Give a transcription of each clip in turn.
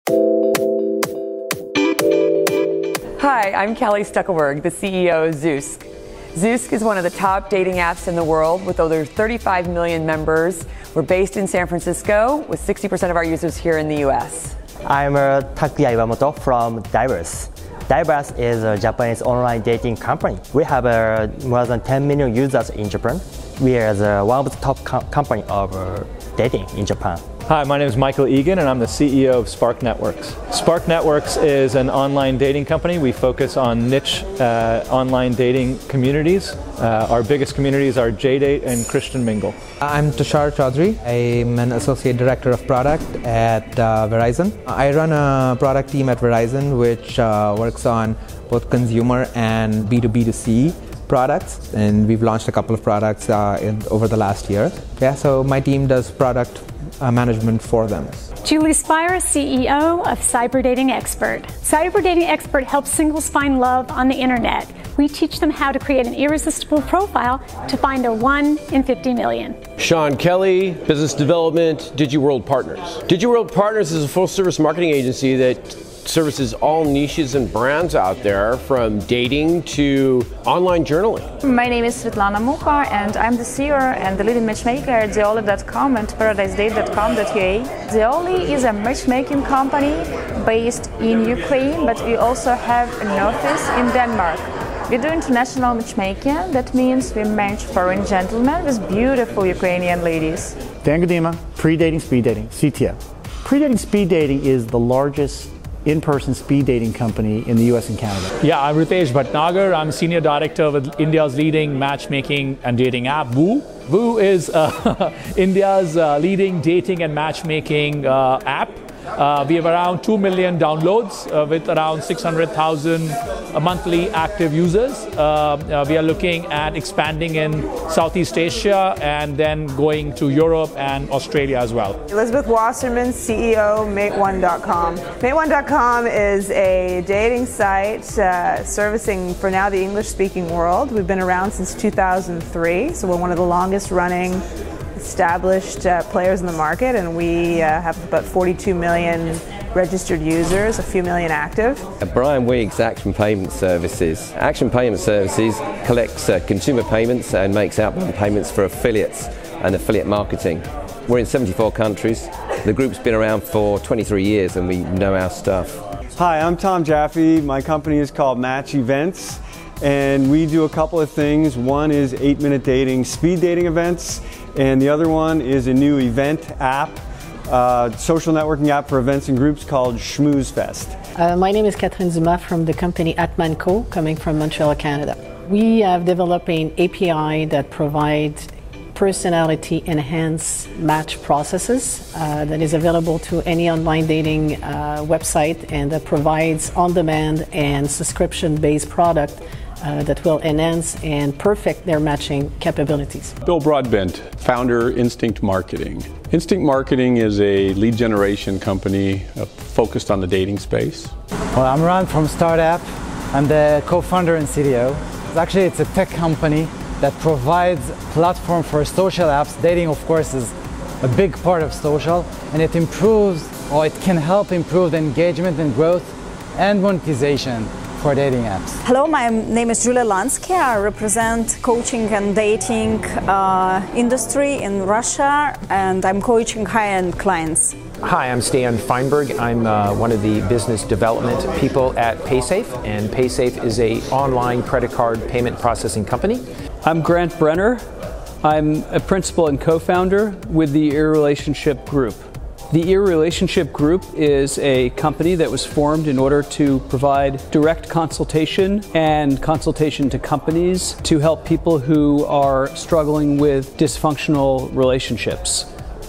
Hi, I'm Kelly Stuckelberg, the CEO of Zoosk. Zoosk is one of the top dating apps in the world with over 35 million members. We're based in San Francisco with 60% of our users here in the US. I'm Takuya Iwamoto from Delegates. Delegates is a Japanese online dating company. We have more than 10 million users in Japan. We are one of the top company of dating in Japan. Hi, my name is Michael Egan and I'm the CEO of Spark Networks. Spark Networks is an online dating company. We focus on niche online dating communities. Our biggest communities are iDate and Christian Mingle. I'm Tushar Chaudhary. I'm an Associate Director of Product at Verizon. I run a product team at Verizon which works on both consumer and B2B2C products, and we've launched a couple of products over the last year. Yeah, so my team does product management for them. Julie Spire, CEO of Cyber Dating Expert. Cyber Dating Expert helps singles find love on the internet. We teach them how to create an irresistible profile to find a 1 in 50 million. Sean Kelly, Business Development, DigiWorld Partners. DigiWorld Partners is a full-service marketing agency that services all niches and brands out there, from dating to online journaling. My name is Svetlana Mucha and I'm the CEO and the leading matchmaker at Zeoli.com and ParadiseDate.com.ua. Zeoli is a matchmaking company based in Ukraine, but we also have an office in Denmark. We do international matchmaking. That means we match foreign gentlemen with beautiful Ukrainian ladies. Dan Godima, Pre-Dating Speed Dating, CTO. Pre-Dating Speed Dating is the largest in-person speed dating company in the US and Canada. Yeah, I'm Ritesh Bhatnagar. I'm Senior Director with India's leading matchmaking and dating app, Woo. Woo is India's leading dating and matchmaking app. We have around 2 million downloads with around 600,000 monthly active users. We are looking at expanding in Southeast Asia and then going to Europe and Australia as well. Elizabeth Wasserman, CEO, Mate1.com. Mate1.com is a dating site servicing, for now, the English-speaking world. We've been around since 2003, so we're one of the longest running established players in the market, and we have about 42 million registered users, a few million active. Brian Weeks, Action Payment Services. Action Payment Services collects consumer payments and makes outbound payments for affiliates and affiliate marketing. We're in 74 countries. The group's been around for 23 years and we know our stuff. Hi, I'm Tom Jaffe. My company is called Match Events, and we do a couple of things. One is 8-minute dating, speed dating events, and the other one is a new event app, social networking app for events and groups called Schmooze Fest. My name is Catherine Zuma from the company Atman Co, coming from Montreal, Canada. We have developed an API that provides personality-enhanced match processes that is available to any online dating website, and that provides on-demand and subscription-based product that will enhance and perfect their matching capabilities. Bill Broadbent, founder, Instinct Marketing. Instinct Marketing is a lead generation company focused on the dating space. Well, I'm Ron from Startup. I'm the co-founder and CTO. Actually, it's a tech company that provides a platform for social apps. Dating, of course, is a big part of social, and it improves, or it can help improve the engagement and growth and monetization for dating apps. Hello, my name is Julia Lansky. I represent coaching and dating industry in Russia, and I'm coaching high-end clients. Hi, I'm Stan Feinberg. I'm one of the business development people at PaySafe, and PaySafe is an online credit card payment processing company. I'm Grant Brenner. I'm a principal and co-founder with the Ear Relationship Group. The Ear Relationship Group is a company that was formed in order to provide direct consultation and consultation to companies to help people who are struggling with dysfunctional relationships.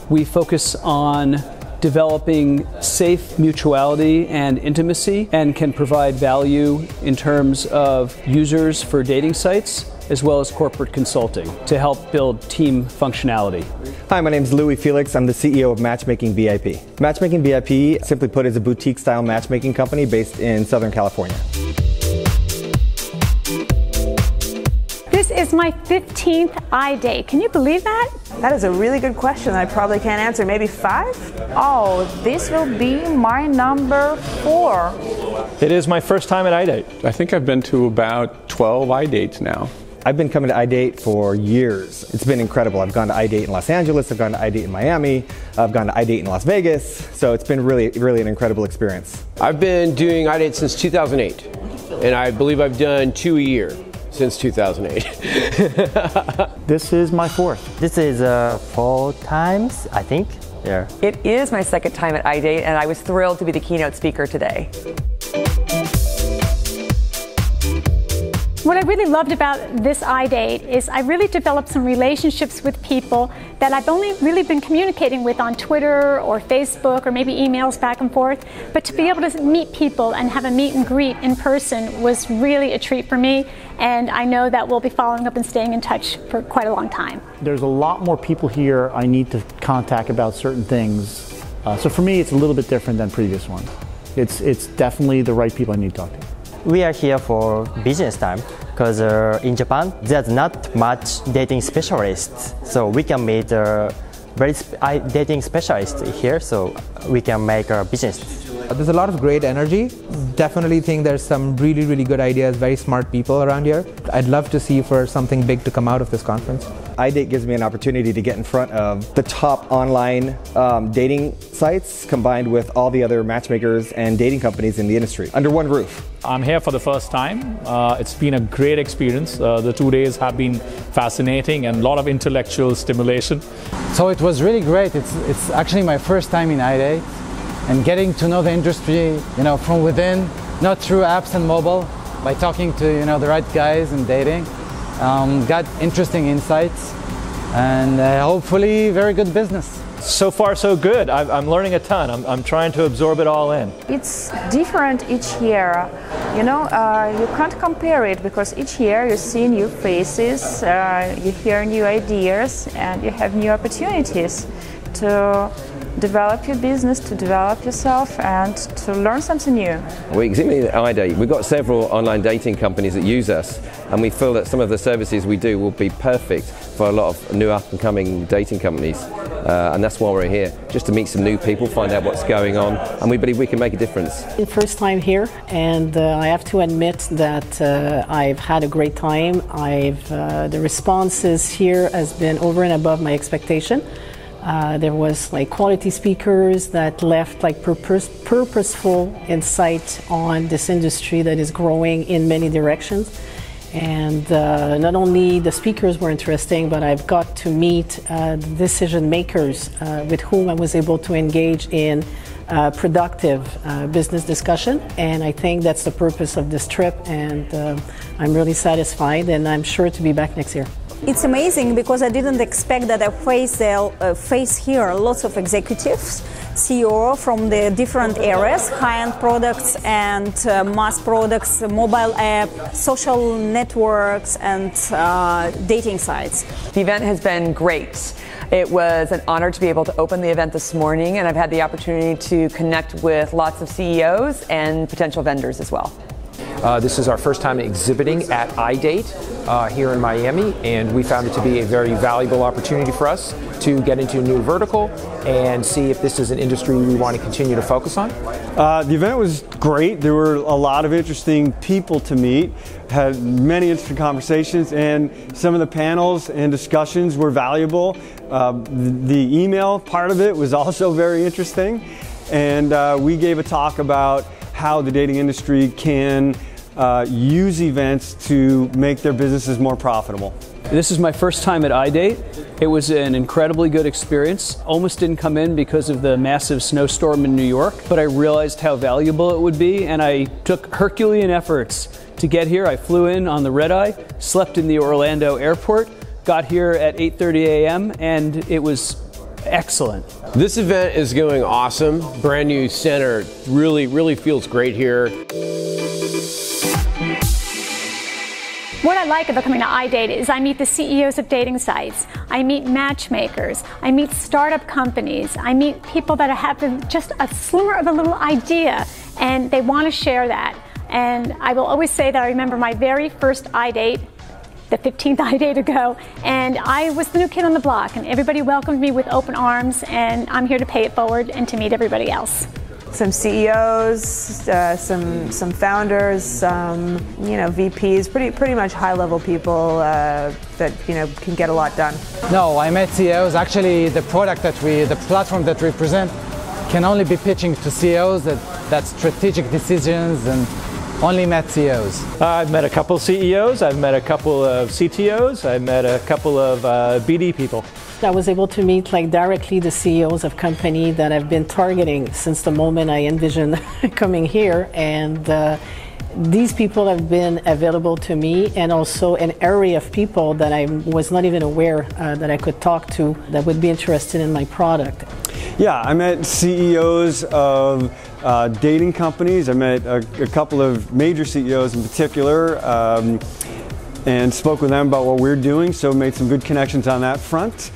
We focus on developing safe mutuality and intimacy, and can provide value in terms of users for dating sites, as well as corporate consulting to help build team functionality. Hi, my name is Louis Felix. I'm the CEO of Matchmaking VIP. Matchmaking VIP, simply put, is a boutique-style matchmaking company based in Southern California. This is my 15th iDate. Can you believe that? That is a really good question I probably can't answer. Maybe 5? Oh, this will be my number 4. It is my first time at iDate. I think I've been to about 12 iDates now. I've been coming to iDate for years. It's been incredible. I've gone to iDate in Los Angeles, I've gone to iDate in Miami, I've gone to iDate in Las Vegas, so it's been really an incredible experience. I've been doing iDate since 2008, and I believe I've done 2 a year since 2008. This is my 4th. This is 4 times, I think. Yeah. It is my 2nd time at iDate, and I was thrilled to be the keynote speaker today. What I really loved about this iDate is I really developed some relationships with people that I've only really been communicating with on Twitter or Facebook or maybe emails back and forth. But to be able to meet people and have a meet and greet in person was really a treat for me. And I know that we'll be following up and staying in touch for quite a long time. There's a lot more people here I need to contact about certain things. So for me, it's a little bit different than previous ones. It's definitely the right people I need to talk to. We are here for business time because in Japan there's not much dating specialists, so we can meet dating specialists here, so we can make a business. There's a lot of great energy. Definitely think there's some really good ideas, very smart people around here. I'd love to see for something big to come out of this conference. iDate gives me an opportunity to get in front of the top online dating sites combined with all the other matchmakers and dating companies in the industry under one roof. I'm here for the first time. It's been a great experience. The 2 days have been fascinating and a lot of intellectual stimulation. So it was really great. It's actually my first time in iDate, and getting to know the industry, from within, not through apps and mobile, by talking to, the right guys and dating. Got interesting insights and hopefully very good business. So far, so good. I'm learning a ton. I'm trying to absorb it all in. It's different each year. You can't compare it because each year you see new faces, you hear new ideas, and you have new opportunities to develop your business, to develop yourself, and to learn something new. We exhibited at iDate. We've got several online dating companies that use us, and we feel that some of the services we do will be perfect for a lot of new up-and-coming dating companies. And that's why we're here, just to meet some new people, find out what's going on, and we believe we can make a difference. First time here, and I have to admit that I've had a great time. The responses here has been over and above my expectation. There was quality speakers that left purposeful insight on this industry that is growing in many directions. And not only the speakers were interesting, but I've got to meet decision makers with whom I was able to engage in productive business discussion. And I think that's the purpose of this trip, and I'm really satisfied, and I'm sure to be back next year. It's amazing because I didn't expect that I face here lots of executives, CEO from the different areas, high-end products and mass products, mobile app, social networks, and dating sites. The event has been great. It was an honor to be able to open the event this morning, and I've had the opportunity to connect with lots of CEOs and potential vendors as well. This is our first time exhibiting at iDate here in Miami, and we found it to be a very valuable opportunity for us to get into a new vertical and see if this is an industry we want to continue to focus on. The event was great. There were a lot of interesting people to meet, had many interesting conversations, and some of the panels and discussions were valuable. The email part of it was also very interesting, and we gave a talk about how the dating industry can use events to make their businesses more profitable. This is my first time at iDate. It was an incredibly good experience. Almost didn't come in because of the massive snowstorm in New York, but I realized how valuable it would be, and I took Herculean efforts to get here. I flew in on the red-eye, slept in the Orlando airport, got here at 8:30 a.m., and it was excellent. This event is going awesome. Brand new center. Really feels great here. What I like about coming to iDate is I meet the CEOs of dating sites, I meet matchmakers, I meet startup companies, I meet people that have just a slimmer of a little idea and they want to share that. And I will always say that I remember my very first iDate. the 15th iDate ago, and I was the new kid on the block, and everybody welcomed me with open arms, and I'm here to pay it forward and to meet everybody else. Some CEOs, some founders, some VPs, pretty much high-level people that can get a lot done. No, I met CEOs. Actually, the platform that we present, can only be pitching to CEOs that strategic decisions, and only met CEOs. I've met a couple of CEOs. I've met a couple of CTOs. I've met a couple of BD people. I was able to meet directly the CEOs of companies that I've been targeting since the moment I envisioned coming here, and these people have been available to me, and also an array of people that I was not even aware that I could talk to that would be interested in my product. Yeah, I met CEOs of dating companies. I met a couple of major CEOs in particular, and spoke with them about what we're doing, so made some good connections on that front.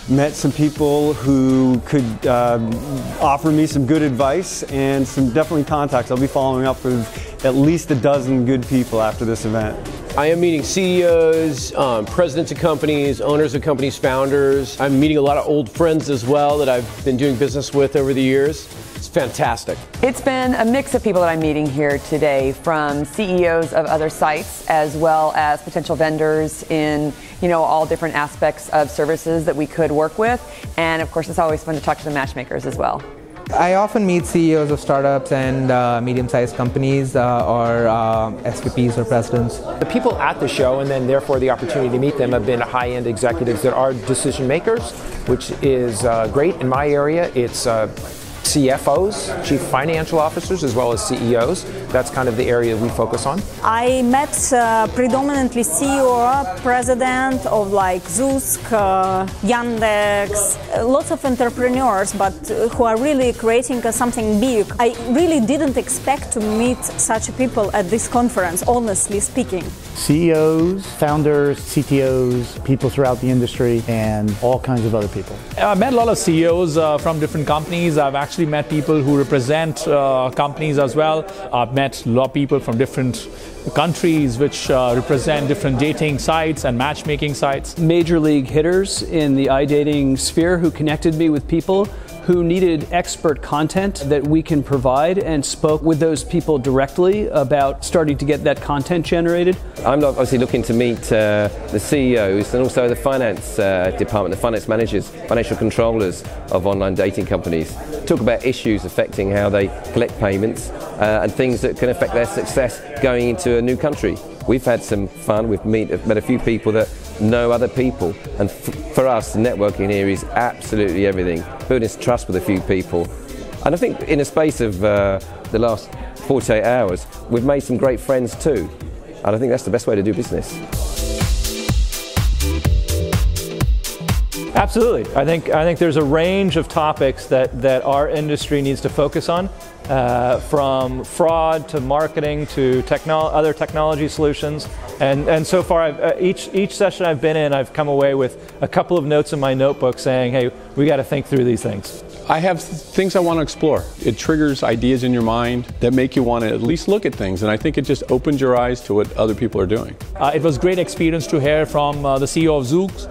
Met some people who could offer me some good advice, and some definitely contacts. I'll be following up with at least a dozen good people after this event. I am meeting CEOs, presidents of companies, owners of companies, founders. I'm meeting a lot of old friends as well that I've been doing business with over the years. It's fantastic. It's been a mix of people that I'm meeting here today, from CEOs of other sites as well as potential vendors in all different aspects of services that we could work with. And of course, it's always fun to talk to the matchmakers as well. I often meet CEOs of startups and medium-sized companies or SVPs or presidents. The people at the show, and then therefore the opportunity to meet them, have been high-end executives that are decision makers, which is great. In my area, it's CFOs, chief financial officers, as well as CEOs. That's kind of the area we focus on. I met predominantly CEO, president of Zusk, Yandex, lots of entrepreneurs, but who are really creating something big. I really didn't expect to meet such people at this conference, honestly speaking. CEOs, founders, CTOs, people throughout the industry, and all kinds of other people. I met a lot of CEOs from different companies. I've actually met people who represent companies as well. I've met a lot of people from different countries which represent different dating sites and matchmaking sites. Major league hitters in the iDating sphere who connected me with people who needed expert content that we can provide, and spoke with those people directly about starting to get that content generated. I'm obviously looking to meet the CEOs and also the finance department, the finance managers, financial controllers of online dating companies. Talk about issues affecting how they collect payments and things that can affect their success going into a new country. We've had some fun. We've met a few people that know other people, and for us, networking here is absolutely everything. Building trust with a few people, and I think in the space of the last 48 hours, we've made some great friends too, and I think that's the best way to do business. Absolutely. I think there's a range of topics that our industry needs to focus on, from fraud to marketing to other technology solutions. And so far, each session I've been in, I've come away with a couple of notes in my notebook saying, hey, we got to think through these things. I have things I want to explore. It triggers ideas in your mind that make you want to at least look at things, and I think it just opens your eyes to what other people are doing. It was a great experience to hear from the CEO of Zoox,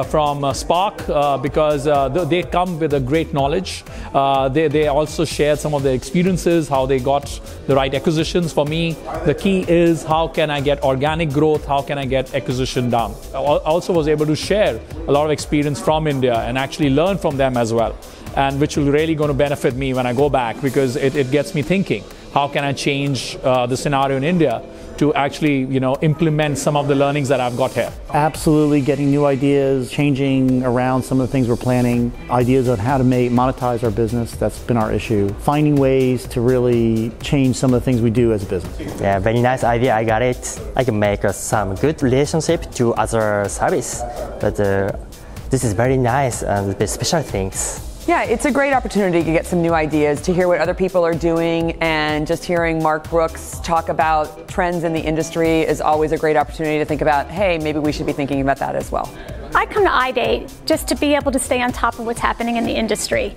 from Spark, because they come with a great knowledge. They also shared some of their experiences, how they got the right acquisitions. For me, the key is how can I get organic growth, how can I get acquisition done. I also was able to share a lot of experience from India and actually learn from them as well, and which will really going to benefit me when I go back, because it gets me thinking, how can I change the scenario in India to actually implement some of the learnings that I've got here. Absolutely, getting new ideas, changing around some of the things we're planning, ideas on how to monetize our business. That's been our issue. Finding ways to really change some of the things we do as a business. Yeah, very nice idea. I got it. I can make some good relationship to other service, but this is very nice and the special things. Yeah, it's a great opportunity to get some new ideas, to hear what other people are doing, and just hearing Mark Brooks talk about trends in the industry is always a great opportunity to think about, hey, maybe we should be thinking about that as well. I come to iDate just to be able to stay on top of what's happening in the industry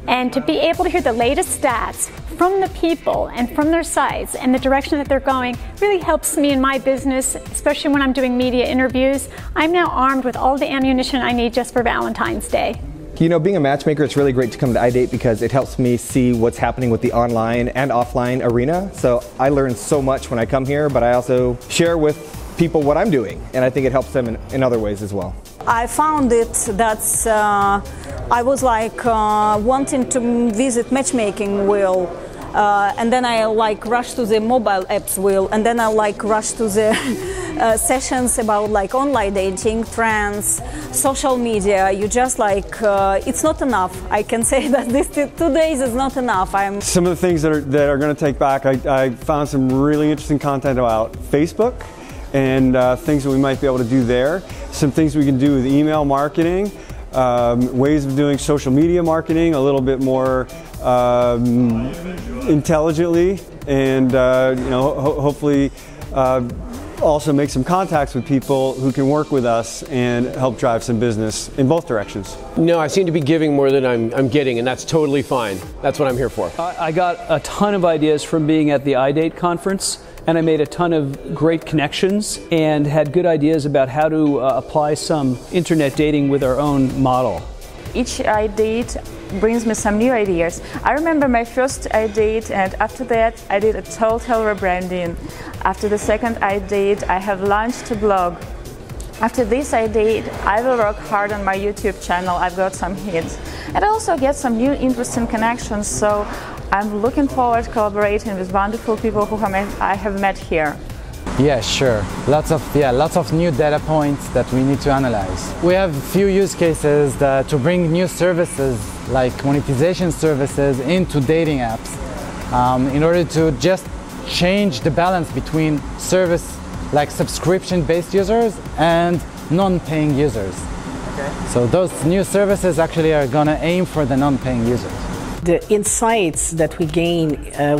and to be able to hear the latest stats from the people and from their sites and the direction that they're going really helps me in my business, especially when I'm doing media interviews. I'm now armed with all the ammunition I need just for Valentine's Day. You know, being a matchmaker, it's really great to come to iDate because it helps me see what's happening with the online and offline arena. So I learn so much when I come here, but I also share with people what I'm doing, and I think it helps them in other ways as well. I found it that I was like wanting to visit matchmaking wheel, and then I like rushed to the mobile apps wheel, and then I like rushed to the sessions about like online dating, trends, social media. You just like, it's not enough. I can say that this 2 days is not enough. Some of the things that are going to take back, I found some really interesting content about Facebook and things that we might be able to do there. Some things we can do with email marketing, ways of doing social media marketing a little bit more intelligently, and you know, hopefully also make some contacts with people who can work with us and help drive some business in both directions. No, I seem to be giving more than I'm getting, and that's totally fine. That's what I'm here for. I got a ton of ideas from being at the iDate conference, and I made a ton of great connections and had good ideas about how to apply some internet dating with our own model. Each iDate brings me some new ideas. I remember my first iDate, and after that I did a total rebranding. After the second iDate, I have launched a blog. After this iDate, I will work hard on my YouTube channel. I've got some hits. And I also get some new interesting connections, so I'm looking forward to collaborating with wonderful people who I have met here. Yeah, sure. Lots of new data points that we need to analyze. We have a few use cases to bring new services like monetization services into dating apps in order to just change the balance between service like subscription-based users and non-paying users. Okay. So those new services actually are going to aim for the non-paying users. The insights that we gain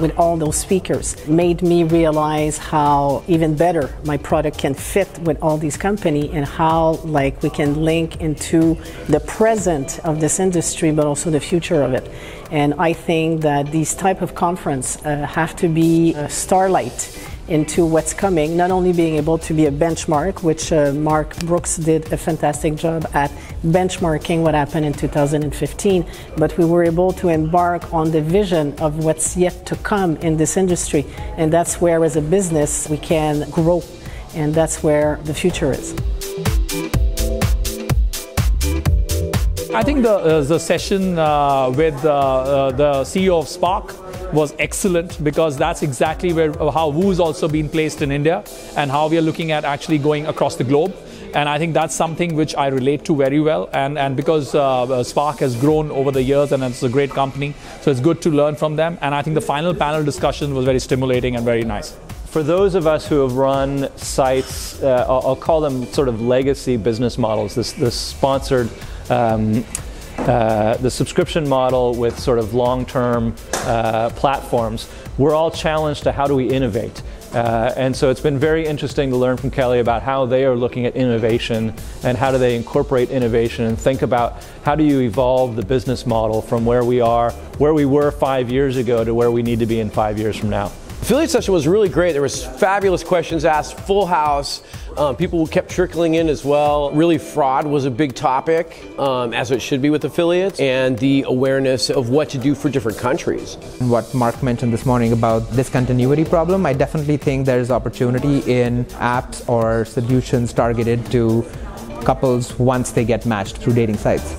with all those speakers made me realize how even better my product can fit with all these companies, and how like we can link into the present of this industry but also the future of it. And I think that these type of conference have to be a starlight into what's coming, not only being able to be a benchmark, which Mark Brooks did a fantastic job at benchmarking what happened in 2015, but we were able to embark on the vision of what's yet to come in this industry, and that's where as a business we can grow, and that's where the future is. I think the session with the CEO of Spark was excellent, because that's exactly how Woo's also been placed in India and how we are looking at actually going across the globe. And I think that's something which I relate to very well, and because Spark has grown over the years and it's a great company, so it's good to learn from them. And I think the final panel discussion was very stimulating and very nice. For those of us who have run sites, I'll call them sort of legacy business models, this sponsored the subscription model with sort of long-term platforms, we're all challenged to how do we innovate. And so it's been very interesting to learn from Kelly about how they are looking at innovation and how do they incorporate innovation and think about how do you evolve the business model from where we were 5 years ago to where we need to be in 5 years from now. Affiliate session was really great. There was fabulous questions asked, full house. People kept trickling in as well. Really, fraud was a big topic, as it should be with affiliates, and the awareness of what to do for different countries. What Mark mentioned this morning about discontinuity problem, I definitely think there's opportunity in apps or solutions targeted to couples once they get matched through dating sites.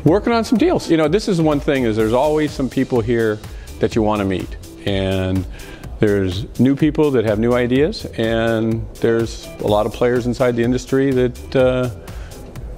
Working on some deals. You know, this is one thing, is there's always some people here that you want to meet. And there's new people that have new ideas, and there's a lot of players inside the industry that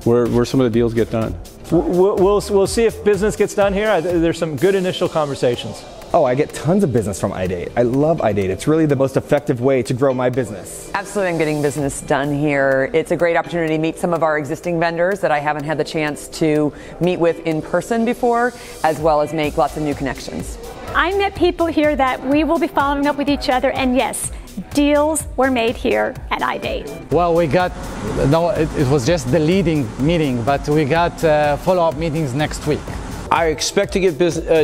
where some of the deals get done. We'll see if business gets done here. There's some good initial conversations. Oh, I get tons of business from iDate. I love iDate. It's really the most effective way to grow my business. Absolutely, I'm getting business done here. It's a great opportunity to meet some of our existing vendors that I haven't had the chance to meet with in person before, as well as make lots of new connections. I met people here that we will be following up with each other, and yes, deals were made here at iDate. Well, we got, no, it was just the leading meeting, but we got follow-up meetings next week. I expect to get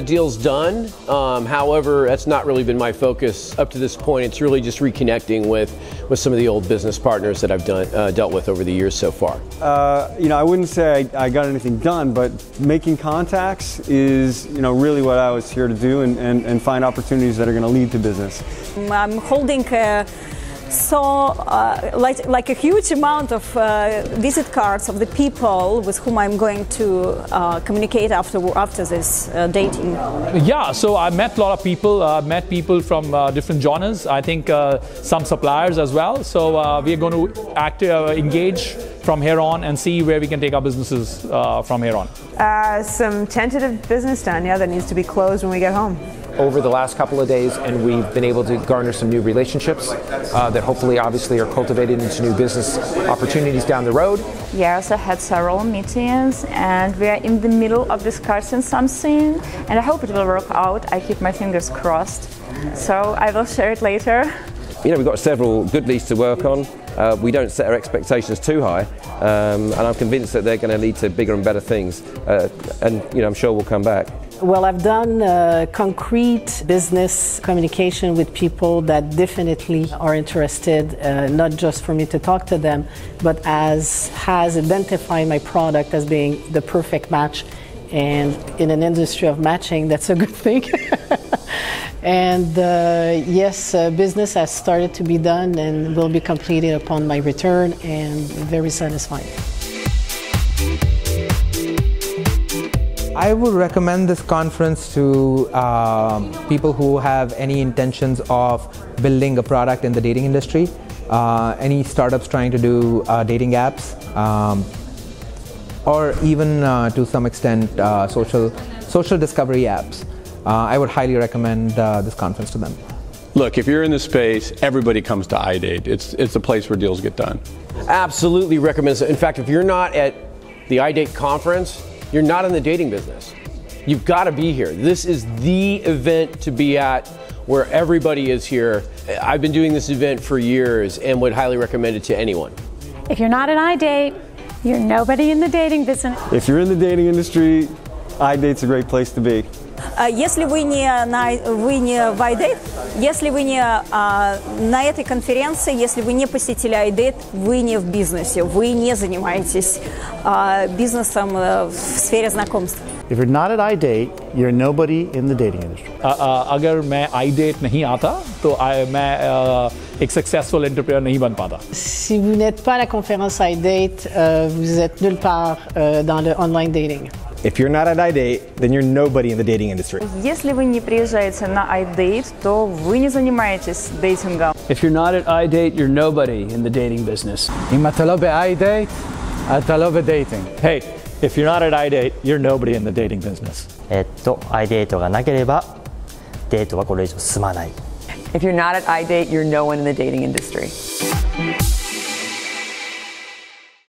deals done. However, that's not really been my focus up to this point. It's really just reconnecting with some of the old business partners that I've dealt with over the years so far. I wouldn't say I got anything done, but making contacts is really what I was here to do and find opportunities that are going to lead to business. I'm holding like a huge amount of visit cards of the people with whom I'm going to communicate after this dating. Yeah, so I met a lot of people. Met people from different genres. I think some suppliers as well. So we are going to engage from here on and see where we can take our businesses from here on. Some tentative business done, that needs to be closed when we get home. Over the last couple of days, and we've been able to garner some new relationships that hopefully obviously are cultivated into new business opportunities down the road. Yes, I had several meetings and we are in the middle of discussing something and I hope it will work out. I keep my fingers crossed. So I will share it later. We've got several good leads to work on. We don't set our expectations too high, and I'm convinced that they're going to lead to bigger and better things. And I'm sure we'll come back. Well, I've done concrete business communication with people that definitely are interested, not just for me to talk to them, but has identified my product as being the perfect match. And in an industry of matching, that's a good thing. And yes, business has started to be done and will be completed upon my return, and very satisfying. I would recommend this conference to people who have any intentions of building a product in the dating industry, any startups trying to do dating apps, or even to some extent social discovery apps. I would highly recommend this conference to them. Look, if you're in the space, everybody comes to iDate. It's a place where deals get done. Absolutely recommend it. In fact, if you're not at the iDate conference, you're not in the dating business. You've got to be here. This is the event to be at where everybody is here. I've been doing this event for years and would highly recommend it to anyone. If you're not at iDate, you're nobody in the dating business. If you're in the dating industry, iDate's a great place to be. Если вы не в iDate, если вы не на этой конференции, если вы не посетили iDate, вы не в бизнесе, вы не занимаетесь бизнесом в сфере знакомств. If you're not at iDate, you're nobody in the dating industry. अगर मैं iDate नहीं आता, तो मैं एक successful entrepreneur नहीं बन पाता. Si vous n'êtes pas à la conférence iDate, vous êtes nulle part dans le online dating. If you're not at iDate, then you're nobody in the dating industry. Если вы не приезжаете на iDate, то вы не занимаетесь дейтингом. If you're not at iDate, you're nobody in the dating business. אם אתה לא ב-iDate, אתה לא בדייטינג. Hey, if you're not at iDate, you're nobody in the dating business. iDate がなければデートはこれ以上進まない。 If you're not at iDate, you're no one in the dating industry.